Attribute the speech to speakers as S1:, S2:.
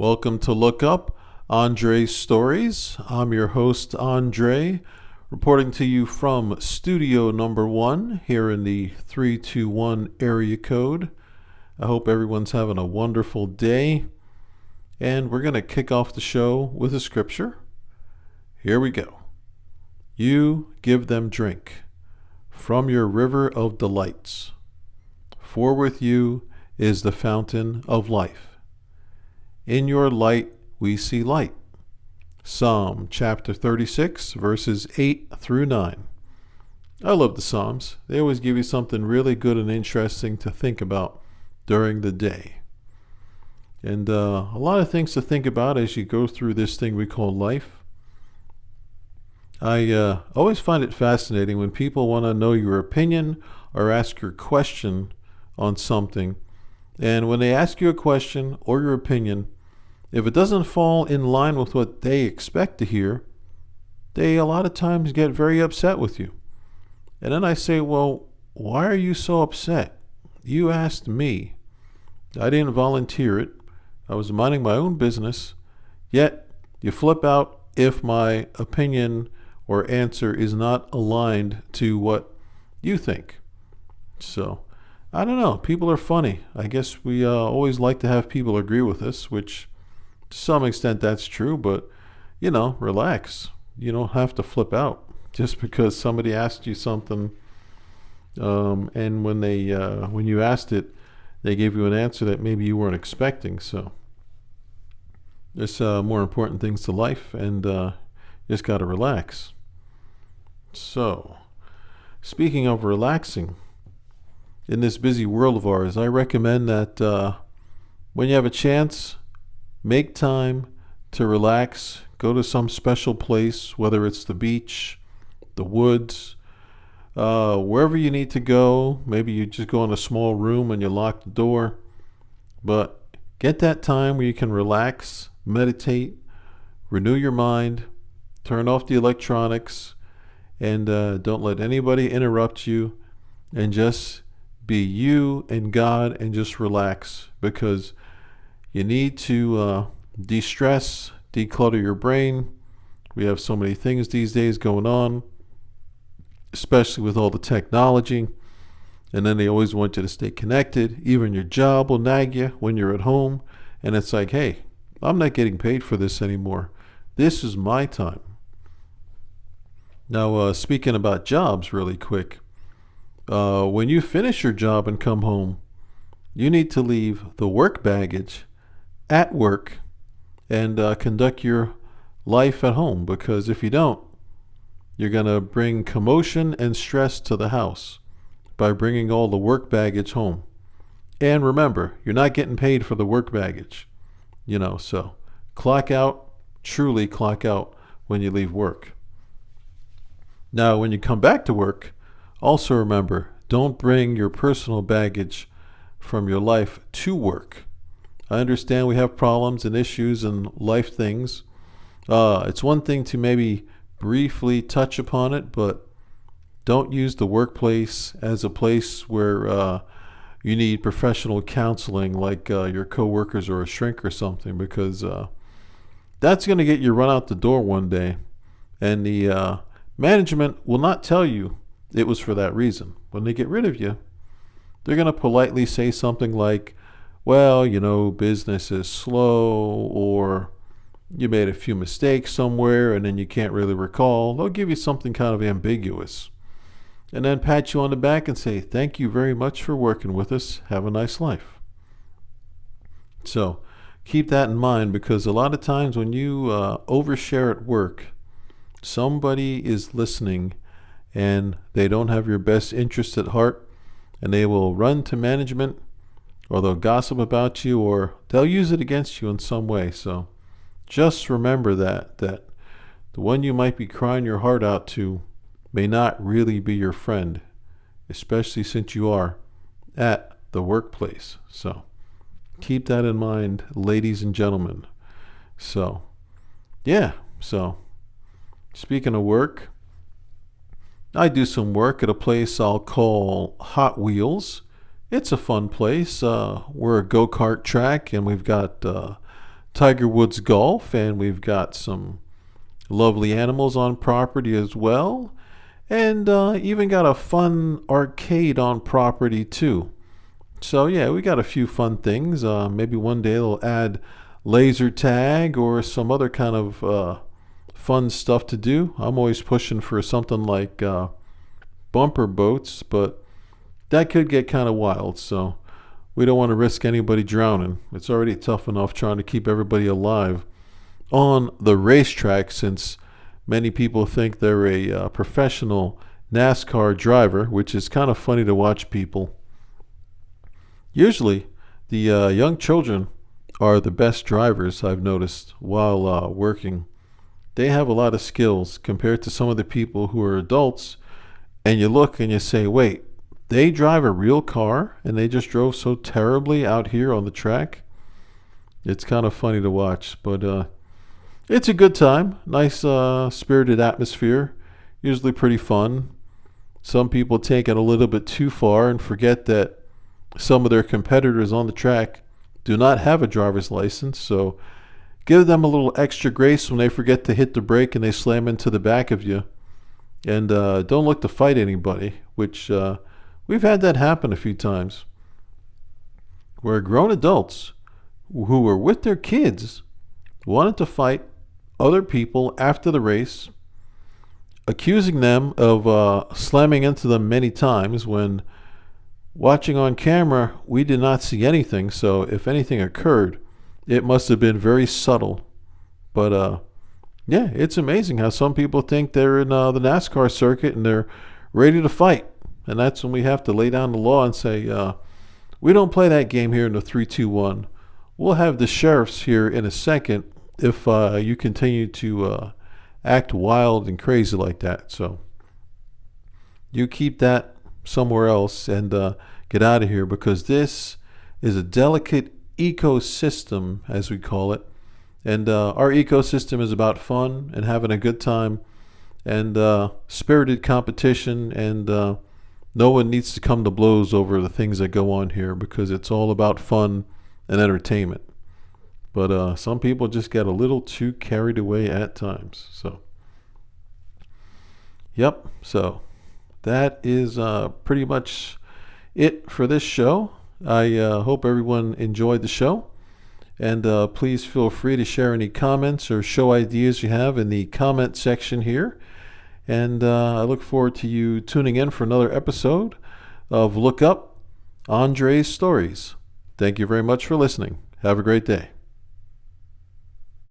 S1: Welcome to Look Up, Andre's Stories. I'm your host, Andre, reporting to you from studio number 1 here in the 321 area code. I hope everyone's having a wonderful day. And we're going to kick off the show with a scripture. Here we go. You give them drink from your river of delights, for with you is the fountain of life. In your light we see light. Psalm chapter 36, verses 8 through 9. I love the Psalms. They always give you something really good and interesting to think about during the day. And a lot of things to think about as you go through this thing we call life. I always find it fascinating when people want to know your opinion or ask your question on something. And when they ask you a question or your opinion, if it doesn't fall in line with what they expect to hear, they a lot of times get very upset with you. And then I say, well, why are you so upset? You asked me. I didn't volunteer it. I was minding my own business. Yet you flip out if my opinion or answer is not aligned to what you think. So, I don't know. People are funny. I guess we always like to have people agree with us, which to some extent that's true, but, relax. You don't have to flip out just because somebody asked you something, and when you asked it, they gave you an answer that maybe you weren't expecting. So there's more important things to life, and you just got to relax. So, speaking of relaxing, in this busy world of ours, I recommend that when you have a chance, make time to relax. Go to some special place, whether it's the beach, the woods, wherever you need to go. Maybe you just go in a small room and you lock the door. But get that time where you can relax, meditate, renew your mind, turn off the electronics, and don't let anybody interrupt you, and just be you and God and just relax, because you need to de-stress, declutter your brain. We have so many things these days going on, especially with all the technology. And then they always want you to stay connected. Even your job will nag you when you're at home. And it's like, hey, I'm not getting paid for this anymore. This is my time. Now, speaking about jobs really quick, when you finish your job and come home, you need to leave the work baggage at work and conduct your life at home, because if you don't, you're going to bring commotion and stress to the house by bringing all the work baggage home. And remember, you're not getting paid for the work baggage, so clock out, truly clock out when you leave work. Now, when you come back to work, also remember, don't bring your personal baggage from your life to work. I understand we have problems and issues and life things. It's one thing to maybe briefly touch upon it, but don't use the workplace as a place where you need professional counseling like your coworkers or a shrink or something, because that's going to get you run out the door one day, and the management will not tell you it was for that reason. When they get rid of you, they're going to politely say something like, well, business is slow, or you made a few mistakes somewhere and then you can't really recall. They'll give you something kind of ambiguous, and then pat you on the back and say, thank you very much for working with us. Have a nice life. So keep that in mind, because a lot of times when you overshare at work, somebody is listening and they don't have your best interest at heart, and they will run to management, or they'll gossip about you, or they'll use it against you in some way. So just remember that the one you might be crying your heart out to may not really be your friend, especially since you are at the workplace. So keep that in mind, ladies and gentlemen. So speaking of work, I do some work at a place I'll call Hot Wheels. It's a fun place. We're a go-kart track, and we've got Tiger Woods Golf, and we've got some lovely animals on property as well, and even got a fun arcade on property too. So yeah, we got a few fun things. Maybe one day they'll add laser tag or some other kind of fun stuff to do. I'm always pushing for something like bumper boats, but that could get kind of wild. So we don't want to risk anybody drowning. It's already tough enough trying to keep everybody alive on the racetrack, since many people think they're a professional NASCAR driver, which is kind of funny to watch people. Usually, the young children are the best drivers, I've noticed, while working. They have a lot of skills compared to some of the people who are adults, and you look and you say, wait, they drive a real car and they just drove so terribly out here on the track? It's kind of funny to watch, but it's a good time. Nice, spirited atmosphere. Usually pretty fun. Some people take it a little bit too far and forget that some of their competitors on the track do not have a driver's license, so give them a little extra grace when they forget to hit the brake and they slam into the back of you. And don't look to fight anybody, which we've had that happen a few times, where grown adults who were with their kids wanted to fight other people after the race, accusing them of slamming into them many times when watching on camera we did not see anything. So if anything occurred, it must have been very subtle. But yeah, it's amazing how some people think they're in the NASCAR circuit and they're ready to fight. And that's when we have to lay down the law and say, we don't play that game here in the 3-2-1. We'll have the sheriffs here in a second if you continue to act wild and crazy like that. So you keep that somewhere else and get out of here, because this is a delicate ecosystem, as we call it. And our ecosystem is about fun and having a good time and spirited competition, and no one needs to come to blows over the things that go on here, because it's all about fun and entertainment. But some people just get a little too carried away at times. So, yep. So that is pretty much it for this show. I hope everyone enjoyed the show. And please feel free to share any comments or show ideas you have in the comment section here. And I look forward to you tuning in for another episode of Look Up Andre's Stories. Thank you very much for listening. Have a great day.